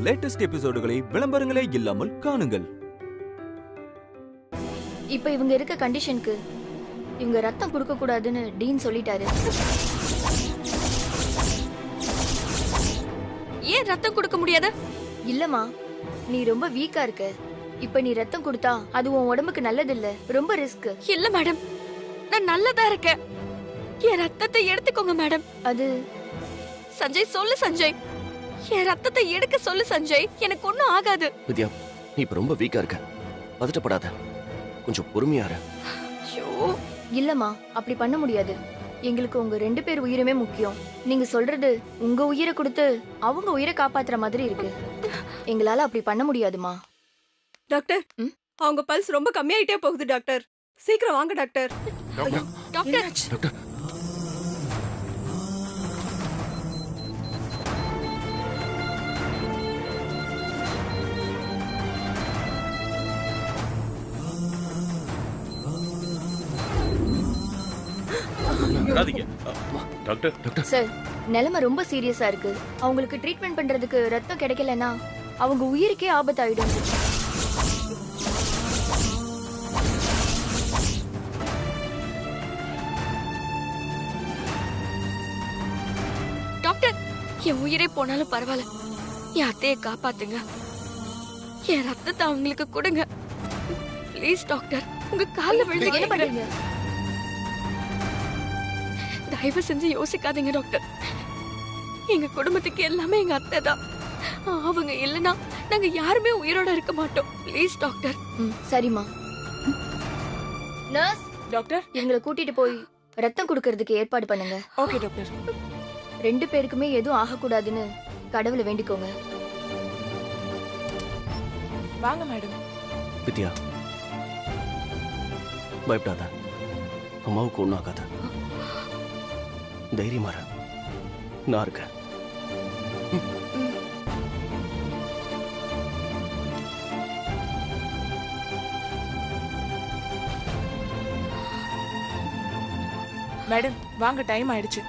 Latest எபிசோடுகளை விளம்பரங்களே இல்லாமல் காணுங்கள். இப்ப இவங்க இருக்க கண்டிஷனுக்கு இவங்க ரத்தம் கொடுக்க கூடாதுன்னு டீன் சொல்லிட்டாரு. ஏன் ரத்தம் கொடுக்க முடியாத? இல்லம்மா, நீ ரொம்ப வீக்கா இருக்க. இப்ப நீ ரத்தம் கொடுத்தா அது உன் உடம்புக்கு நல்லது இல்ல, ரொம்ப ரிஸ்க். இல்ல மேடம், நான் நல்லதா இருக்கேன். என் ரத்தத்தை எடுத்துக்கோங்க மேடம். அது சஞ்சய் சொல்லு சஞ்சய், என் ரத்தத்தை எடுக்க சொல்லு சஞ்சய். எனக்கு ஒண்ணும் ஆகாது. வித்யா, நீ இப்ப ரொம்ப வீக்கா இருக்க, பதட்டப்படாத, கொஞ்சம் பொறுமையா இரு. ஐயோ, இல்லம்மா, அப்படி பண்ண முடியாது. எங்களுக்கு உங்க 2 பேர் உயிருமே முக்கியம். நீங்க சொல்றது உங்க உயிரை கொடுத்து அவங்க உயிரை காப்பாத்துற மாதிரி இருக்கு. எங்களால அப்படி பண்ண முடியாதுமா. டாக்டர், அவங்க பல்ஸ் ரொம்ப கம்மியாயிட்டே போகுது டாக்டர். சீக்கிரம் வாங்க doctor. Doctor, doctor, doctor sir, நிலைமை ரொம்ப சீரியஸா இருக்கு. அவங்களுக்கு ட்ரீட்மெண்ட் பண்றதுக்கு ரத்தம் கிடைக்கலன்னா அவங்க உயிருக்கே ஆபத்தாயிடும். டாக்டர், என் உயிரே போனாலும் பரவாயில்ல, என் அத்தையை காப்பாத்துங்க. என் ரத்தத்தை அவங்களுக்கு கொடுங்க ப்ளீஸ் டாக்டர். உங்க கால்ல விழுந்து என்ன பண்றீங்க? தயவு செஞ்சு யோசிக்காதீங்க டாக்டர். எங்க குடும்பத்துக்கு எல்லாமே எங்க அத்தை தான். அவங்க இல்லனா நாங்க யாருமே உயிரோட இருக்க மாட்டோம். Please doctor. சரிம்மா. நர்ஸ் டாக்டர், இவங்களை கூட்டிட்டு போய் ரத்தம் கொடுக்கறதுக்கு ஏற்பாடு பண்ணுங்க. Okay doctor. 2 பேருக்குமே எதுவும் ஆகக்கூடாதுன்னு கடவுளை வேண்டிக்கோங்க. வாங்க மேடம். வித்யா, பயப்படாத, அம்மாவுக்கு ஒன்றும் ஆகாத, தைரியமா இரு, நான் இருக்கேன். மேடம் வாங்க, டைம் ஆயிடுச்சு.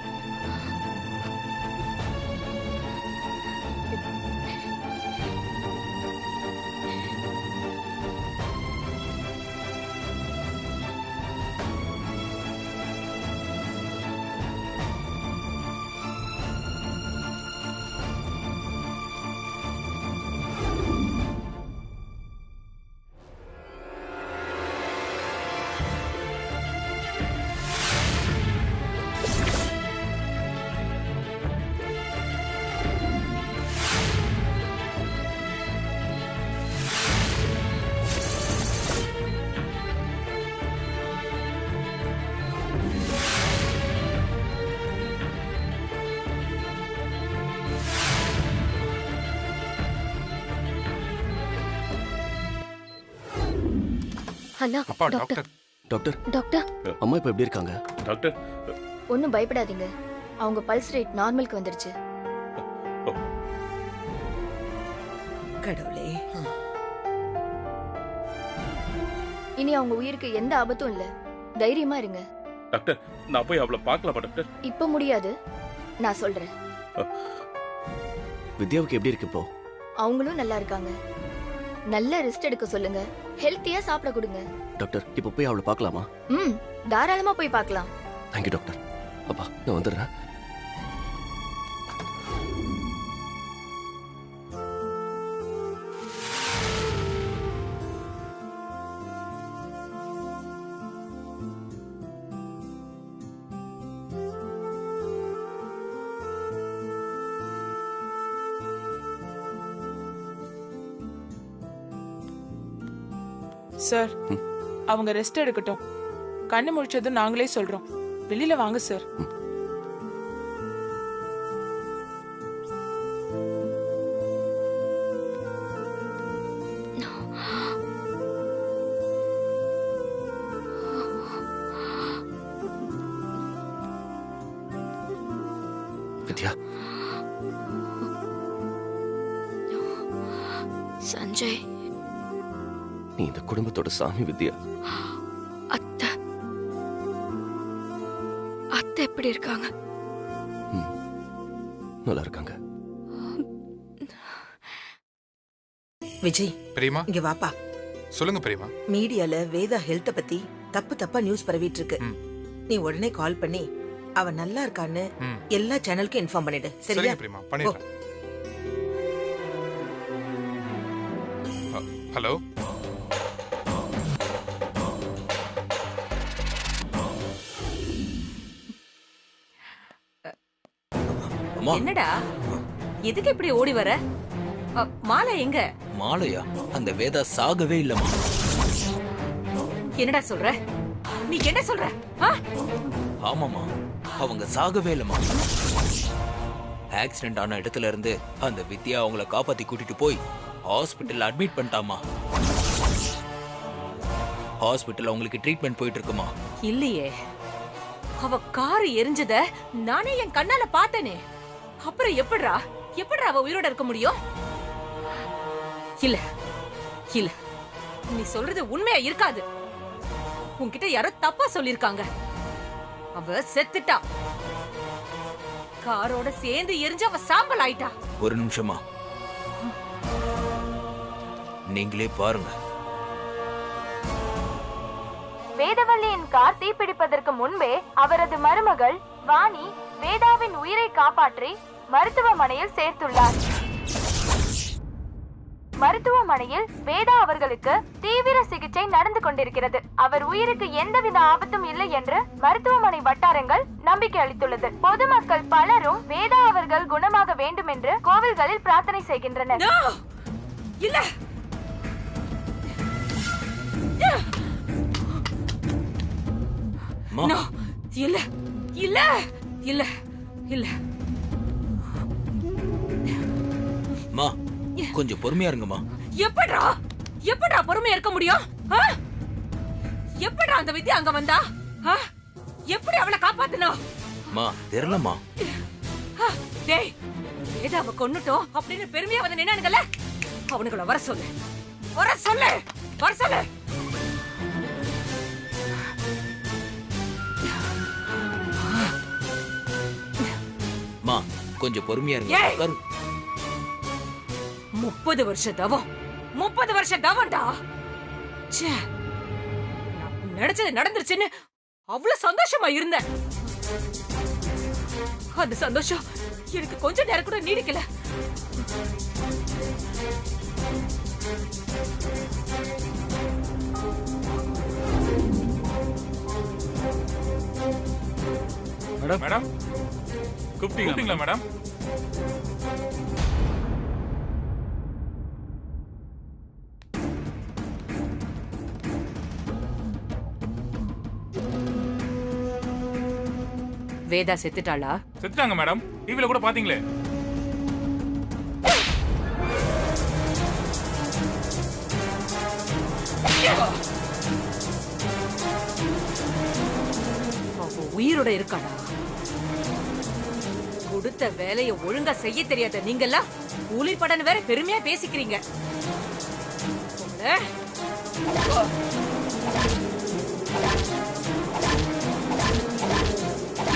அண்ணா, அப்பா டாக்டர். டாக்டர் டாக்டர், டாக்டர், அம்மா இப்ப எப்படி இருக்காங்க? டாக்டர் ஒன்னும் பயப்படாதீங்க. அவங்க பல்ஸ் ரேட் நார்மலுக்கு வந்துருச்சு. கடவுளே, இனி அவங்க உயிருக்கு எந்த ஆபத்தும் இல்ல. தைரியமா இருங்க. டாக்டர், நான் போய் அவளை பார்க்கலாமா டாக்டர்? இப்ப முடியாது, நான் சொல்றேன். வித்யாவுக்கு எப்படி இருக்கு இப்போ? அவங்களும் நல்லா இருக்காங்க. நல்ல ரெஸ்ட் எடுக்க சொல்லுங்க. ஹெல்த்தியா சாப்பிட கொடுங்க. டாக்டர், இப்போ போய் அவளை பார்க்கலாமா? தாராளமா போய் பார்க்கலாம். Thank you doctor. அப்பா, நான் வந்துடுறேன். சார் அவங்க ரெஸ்ட் எடுக்கட்டும். கண்ணு முழிச்சதும் நாங்களே சொல்றோம். வெளியில வாங்க சார். வித்யா, சஞ்சய், நீ இந்த குடும்பத்தோட சாமி வித்யா. அத்தை அத்தை எப்படி இருக்காங்க? நல்லா இருக்காங்க. விஜய், பெரியமா இங்க வாப்பா. சொல்லுங்க பெரியமா. மீடியால வேதா ஹெல்த்த பத்தி தப்பா நியூஸ் பரவிட்டு இருக்கு. நீ உடனே கால் பண்ணி அவ நல்லா இருக்கான்னு எல்லா சேனலுக்கும் இன்ஃபார்ம் பண்ணிடு. சரியா? சரிங்க பெரியமா, பண்ணிடுறேன். ஹலோ. என்னடா எதுக்கு இப்படி ஓடி வர? மாலை எங்க? மாலையா? அந்த வேதா சாகவே இல்லம்மா. என்னடா சொல்ற? நீ என்ன சொல்ற? ஆமாமா, அவங்க சாகவே இல்லம்மா. ஆக்சிடென்ட் ஆன இடத்துல இருந்து அந்த வித்யா அவங்கள காப்பாத்தி கூட்டிட்டு போய் ஹாஸ்பிட்டல் அட்மிட் பண்ணிட்டாமா. ஹாஸ்பிட்டல் அவங்களுக்கு ட்ரீட்மெண்ட் போயிட்டு இருக்குமா. இல்லையே, அவ கார் எரிஞ்சத நானே என் கண்ணால பார்த்தேனே. அப்புறம் எப்படிடா அவ உயிரோட இருக்க முடியும்? இல்ல இல்ல, நீ சொல்றது உண்மையா இருக்காது. உன்கிட்ட யாரோ தப்பா சொல்லிருக்காங்க. அவ செத்துட்டா. காரோட சேர்ந்து எரிஞ்சு அவ சாம்பல் ஆயிட்டா. ஒரு நிமிஷமா, நீங்களே பாருங்க. வேதவல்லியின் கார் தீப்பிடிப்பதற்கு முன்பே அவரது மருமகள் வாணி வேதாவின் உயிரை காப்பாற்றி மருத்துவமனையில் சேர்த்துள்ளார். மருத்துவமனையில் வேதா அவர்களுக்கு தீவிர சிகிச்சை நடந்து கொண்டிருக்கிறது. அவர் உயிருக்கு எந்தவித ஆபத்தும் இல்லை என்று மருத்துவமனை வட்டாரங்கள் நம்பிக்கை அளித்துள்ளது. பொதுமக்கள் பலரும் வேதா அவர்கள் குணமாக வேண்டும் என்று கோவில்களில் பிரார்த்தனை செய்கின்றனர். இல்ல இல்ல இல்ல இல்ல இல்ல. மா, கொஞ்சம் பொறுமையா இருங்கம்மா. எப்படா பொறுமையா இருக்க முடியும்? எப்படா அந்த வித்யா அங்க வந்தா? எப்படி அவளை காப்பாத்தணும்? மா, தெரியலம்மா. டேய், வேதாவை கொன்னுட்டோம் அப்படின்னு பெருமையா வந்து நின்னானுங்கல்ல, அவனுங்கள வர சொல்லு. மா, கொஞ்சம் பொறுமையா இருங்க. 30 வருஷ தவம்டா. நடச்சது நடந்துருச்சுன்னு அவ்வளவு சந்தோஷமா இருந்தேன். அந்த சந்தோஷம் எனக்கு கொஞ்ச நேரம் கூட நீடிக்கல. மேடம் கூப்பிட்டீங்களா மேடம்? வேதா செத்துட்டாளா? செத்துட்டாங்க மேடம். டிவில கூட பாத்தீங்களே. உயிரோட இருக்காடா. கொடுத்த வேலையை ஒழுங்கா செய்ய தெரியாத நீங்கெல்லாம் கூலி படன் வேற பெருமையா பேசிக்கிறீங்க.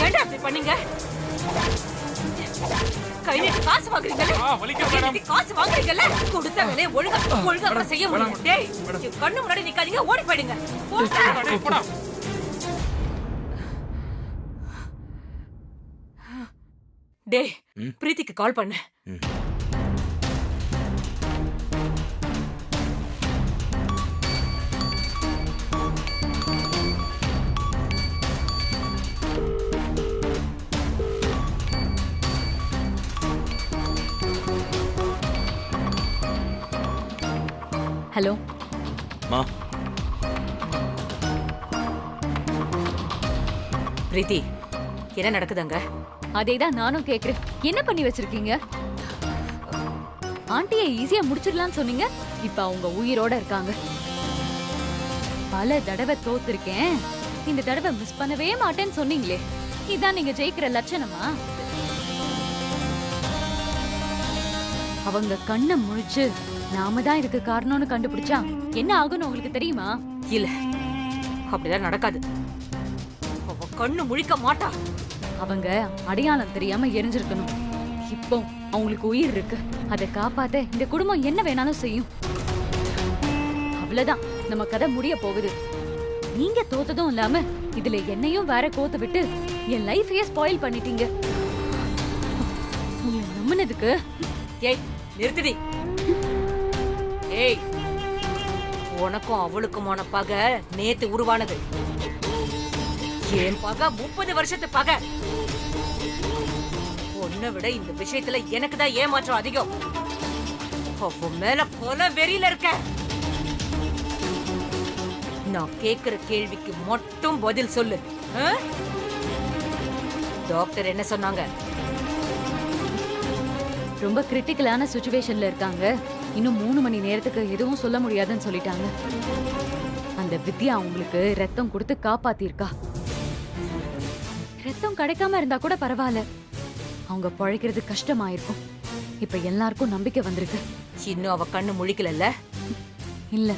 ஏன்டா அப்படி பண்ணீங்க? கை நீட்டி காசு வாங்குறீங்கல்ல, காசு வாங்குறீங்கல்ல, கொடுத்த வேலையை ஒழுங்கா கூட செய்ய முடியும். டேய், கண்ணு முன்னாடி நிக்காதீங்க, ஓடி போயிடுங்க. டேய், பிரீத்திக்கு கால் பண்ணு. ஹலோ மா. பிரீத்தி, என்ன நடக்குதுங்க? அதேதான் நானும் கேக்குறேன். என்ன பண்ணி வச்சிருக்கீங்க? ஆண்டியை ஈஸியா முடிச்சிடலாம்னு சொன்னீங்க. இப்ப அவங்க உயிரோட இருக்காங்க. பல தடவை தோத்துருக்கேன், இந்த தடவை மிஸ் பண்ணவே மாட்டேன்னு சொன்னீங்களே, இதான் நீங்க ஜெயிக்கிற லட்சணமா? அவங்க கண்ணை முழிச்சு நாம தான் இதுக்கு காரணம்னு கண்டுபிடிச்சா என்ன ஆகும்னு உங்களுக்கு தெரியுமா? இல்ல, அப்படிதான் நடக்காது. அவ கண்ணு முழிக்க மாட்டா. அவங்க அடையாளம் தெரியாம எரிஞ்சிருக்கணும். இப்போ அவங்களுக்கு உயிர் இருக்கு. அதை காப்பாத்த இந்த குடும்பம் என்ன வேணாலும் செய்யும். அவ்வளவுதான், நம்ம கதை முடிய போகுது. நீங்க தோத்ததும் இல்லாம இதுல என்னையும் வேற கோத்து விட்டு என் லைஃபையே ஸ்பாயில் பண்ணிட்டீங்க. உங்களை நம்பினதுக்கு. ஏய் நிறுத்திடி. ஏய், உனக்கும் அவளுக்குமான பகை நேத்து உருவானது. என் பகை 30 வருஷத்து பகை. உன்னை விட இந்த விஷயத்துல எனக்கு தான் ஏமாற்றம் அதிகம். அவ மேல கொலை வெறியில இருக்க. நான் கேக்குற கேள்விக்கு மட்டும் பதில் சொல்லு. டாக்டர் என்ன சொன்னாங்க? ரொம்ப கிரிட்டிக்கலான சிச்சுவேஷன்ல இருக்காங்க. இன்னும் 3 மணி நேரத்துக்கு எதுவும் சொல்ல முடியாதுன்னு சொல்லிட்டாங்க. அந்த வித்யா அவங்களுக்கு ரத்தம் கொடுத்து காப்பாத்திருக்கா. ரத்தம் கிடைக்காம இருந்தா கூட பரவாயில்ல, அவங்க பழைக்கிறது கஷ்டமாயிருக்கும். இப்ப எல்லாருக்கும் நம்பிக்கை வந்திருக்கு. இன்னும் அவ கண்ணு முழிக்கல. இல்ல,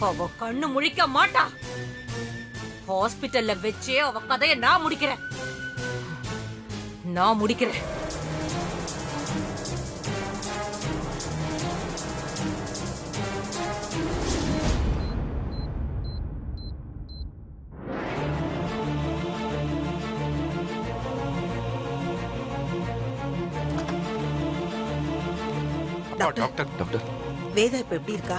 அவ கண்ணு முழிக்க மாட்டா. ஹாஸ்பிட்டல்ல வச்சே அவ கதைய நான் முடிக்கிறேன். டாக்டர் டாக்டர், வேதா இப்ப எப்படி இருக்கா?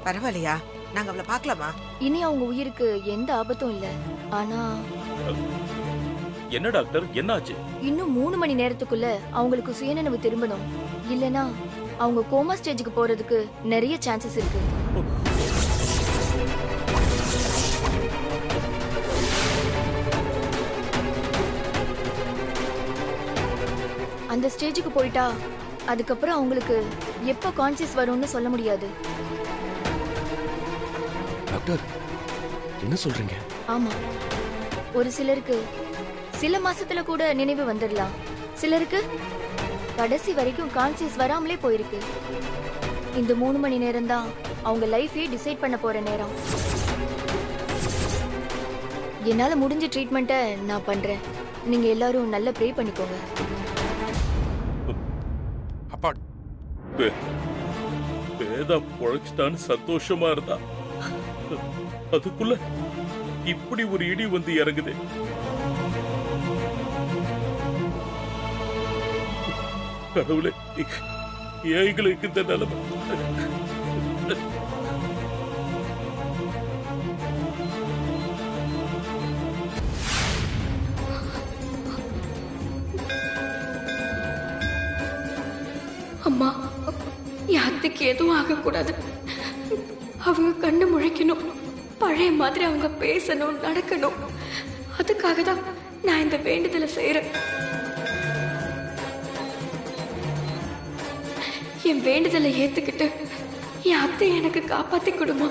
பரவாயில்லையா? நாங்க அவளை பார்க்கலாமா? இனி அவங்க உயிருக்கு எந்த ஆபத்தும் இல்ல. ஆனா என்ன டாக்டர், என்னாச்சு? இன்னும் 3 மணி நேரத்துக்குள்ள அவங்களுக்கு சுயநினைவு திரும்பணும். இல்லனா அவங்க கோமா ஸ்டேஜுக்கு போறதுக்கு நிறைய சான்சஸ் இருக்கு. அந்த ஸ்டேஜுக்கு போயிட்டா அதுக்கப்புறம் அவங்களுக்கு எப்ப கான்சியஸ் வரும்னு சொல்ல முடியாது. டாக்டர் என்ன சொல்றீங்க? ஆமா, ஒரு சிலருக்கு சில மாசத்துல கூட நினைவு வந்துடலாம். சிலருக்கு கடைசி வரைக்கும் கான்சியஸ் வராமலே போயிருக்கு. இந்த 3 மணி நேரம் தான் அவங்க லைஃபே டிசைட் பண்ண போற நேரம். என்னால முடிஞ்ச ட்ரீட்மெண்ட்டை நான் பண்றேன். நீங்க எல்லாரும் நல்லா ப்ரே பண்ணிக்கோங்க. அப்பா வேதா பொழைச்சிட்டான்னு சந்தோஷமா இருந்தா, அதுக்குள்ள இப்படி ஒரு இடி வந்து இறங்குது. கடவுளே, எங்களுக்கு இந்த நிலைமை. அம்மா, என் அத்தைக்கு எதுவும் ஆகக்கூடாது. அவங்க கண்ணு முழிக்கணும். பழைய மாதிரி அவங்க பேசணும், நடக்கணும். அதுக்காக தான் நான் இந்த வேண்டுதலை செய்யறேன். என் வேண்டுதலை ஏத்துக்கிட்டு என் அத்தை எனக்கு காப்பாத்தி கொடுமா.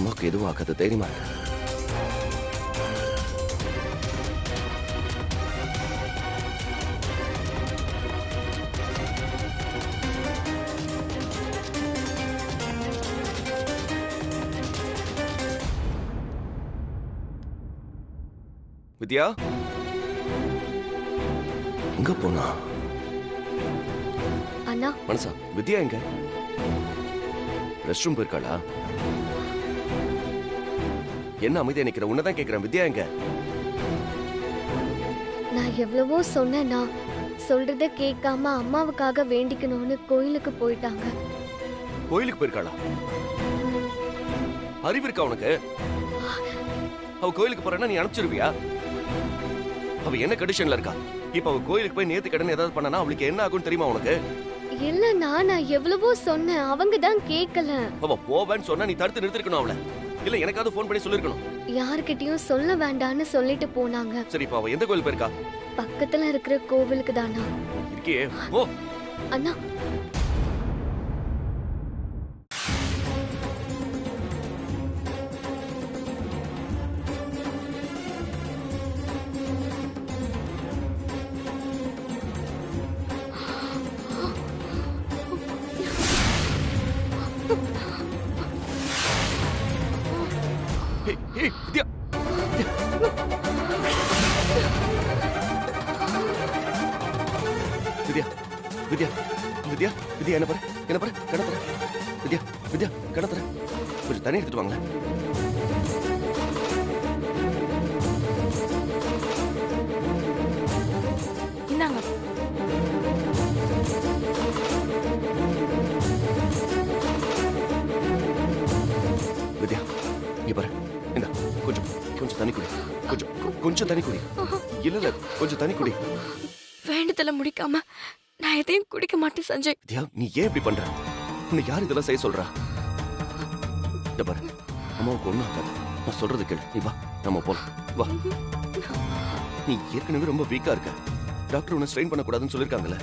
அம்மாவுக்கு எதுவும் ஆகாது, தைரியமா இருக்கு. வித்யா எங்க போனா? அண்ணா மனசா, வித்யா எங்க? ரெஸ்ட் ரூம் போயிருக்காளா? என்ன அமைதியா நிக்கிற? உன்னதான் கேக்குறேன், வித்யா எங்க? நான் எவ்வளவோ சொன்னேன்னா சொல்றத கேட்காம அம்மாவுக்காக வேண்டிக்கணும்னு கோயிலுக்கு போயிட்டாங்க. கோயிலுக்கு போயிருக்காளா? அறிவு இருக்கா உனக்கு? அவ கோயிலுக்கு போறேன்னா நீ அனுப்பிச்சிருவியா? அவ என்ன கண்டிஷன்ல இருக்கா? இப்ப அவ கோயிலுக்கு போய் நேத்து கடன் ஏதாவது பண்ணனா அவளுக்கு என்ன ஆகும் தெரியுமா உனக்கு? இல்லண்ணா, நான் எவ்வளவோ சொன்னேன், அவங்க தான் கேட்கல. அவ போவேன்னு சொன்னா நீ தடுத்து நிறுத்திருக்கணும் அவளை. இல்ல எனக்காவது போன் பண்ணி சொல்லிருக்கணும். யார்கிட்டயும் சொல்ல வேண்டான்னு சொல்லிட்டு போனாங்க. சரி, இப்ப அவ எந்த கோயில் போயிருக்கா? பக்கத்துல இருக்கிற கோவிலுக்கு தானா. இருக்கே ஓ அண்ணா வித்யா, வித்யா, வித்யா, வித்யா, வித்யா, என்ன பாரு, என்ன பாரு, கடத்துற. வித்யா, வித்யா, கடத்துற. கொஞ்சம் தண்ணி எடுத்துட்டு வாங்க. இந்தாங்க. வித்யா, இங்க பாரு, இந்த கொஞ்சம் கொஞ்சம் தண்ணி குடி. கொஞ்சம் தண்ணி குடி. இல்ல கொஞ்சம் தண்ணி குடி. வேண்டுதல முடிக்காம நான் எதையும் குடிக்க மாட்டேன் சஞ்சய். வித்யா, நீ ஏன் இப்படி பண்ற? உன்னை யார் இதெல்லாம் செய்ய சொல்றா? இந்த பாரு, அம்மாவுக்கு ஒண்ணும் ஆகாது. நான் சொல்றது கேளு. நீ வா, நம்ம போலாம். வா. நீ ஏற்கனவே ரொம்ப வீக்கா இருக்க. டாக்டர் உன்னை ஸ்ட்ரெயின் பண்ணக்கூடாதுன்னு சொல்லிருக்காங்கல்ல.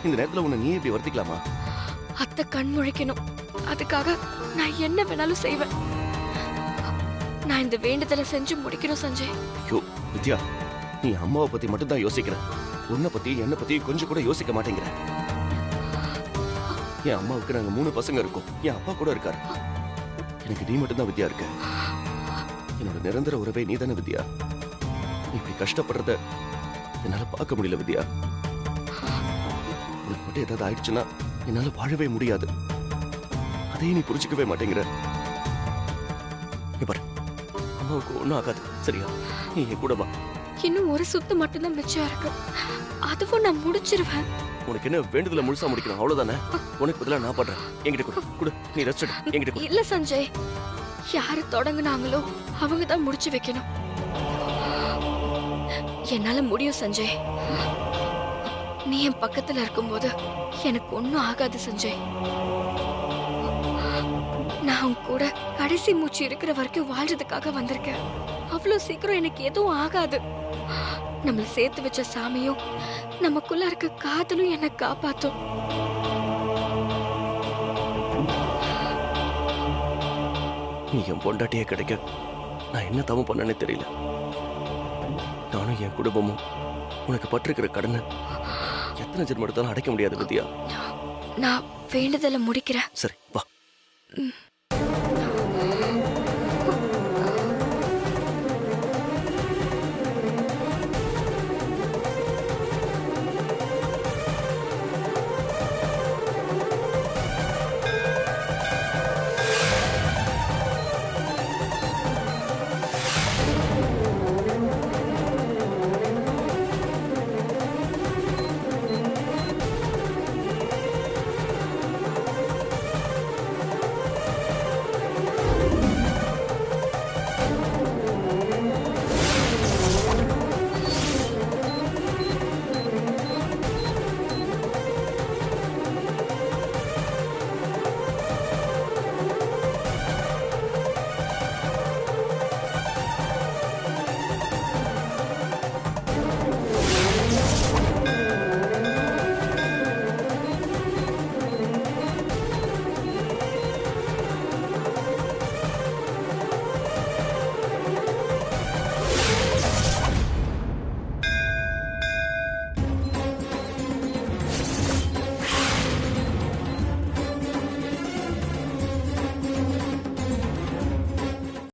இந்த நேரத்துல உன்னை நீ இப்படி வருத்திக்கலாமா? அத்தை கண் முழிக்கணும், அதுக்காக நான் என்ன வேணாலும் செய்வேன். நான் இந்த வேண்டுதலை செஞ்சு முடிக்கணும் சஞ்சய். ஐயோ வித்யா, நீ அம்மாவை பத்தி மட்டும் தான் யோசிக்கிற. உன்னை பத்தி என்ன பத்தி கொஞ்சம் கூட யோசிக்க மாட்டேங்கிற. என் அம்மாவுக்கு நாங்க 3 பசங்க இருக்கோம். என் அப்பா கூட இருக்காரு. எனக்கு நீ மட்டும் தான் வித்யா இருக்க. என்னோட நிரந்தர உறவே நீ தானே வித்யா. நீ இப்படி கஷ்டப்படுறத என்னால பார்க்க முடியல வித்யா. உனக்கு மட்டும் ஏதாவது ஆயிடுச்சுன்னா என்னால வாழவே முடியாது. அதையும் நீ புரிஞ்சுக்கவே மாட்டேங்கிற. பாரு, அம்மாவுக்கு ஒன்னும் ஆகாது, சரியா? நீ என் கூட வா. இன்னும் ஒரு சுத்து மட்டும்தான் மிச்சம் இருக்கு, அதுவும் நான் முடிச்சிருவேன். உனக்கு என்ன வேண்டுதல முழுசா முடிக்கணும், அவ்வளவுதானே? உனக்கு பதிலா நான் பண்றேன். என்கிட்ட கொடு. நீ ரெஸ்ட் எடு. என்கிட்ட கொடு. இல்ல சஞ்சய், யாரு தொடங்குனாங்களோ அவங்க தான் முடிச்சு வைக்கணும். என்னால முடியும் சஞ்சய். நீ என் பக்கத்துல இருக்கும்போது எனக்கு ஒன்னும் ஆகாது சஞ்சய். நான் உன் கூட கடைசி மூச்சு இருக்கிற வரைக்கும் வாழ்றதுக்காக வந்திருக்கேன். அவ்வளவு சீக்கிரம் எனக்கு எதுவும் ஆகாது. நம்மள சேர்த்து வச்ச சாமியும் நமக்குள்ள இருக்க காதலும் என்னை காப்பாத்தும். நீ என் பொண்டாட்டியே கிடைக்க நான் என்ன தவம் பண்ணனே தெரியல. நானும் என் குடும்பமும் உனக்கு பட்டிருக்கிற கடனை எத்தனை ஜென்மம் எடுத்தாலும் அடைக்க முடியாது வித்யா. நான் வேண்டுதலை முடிக்கிறேன். சரி, வா.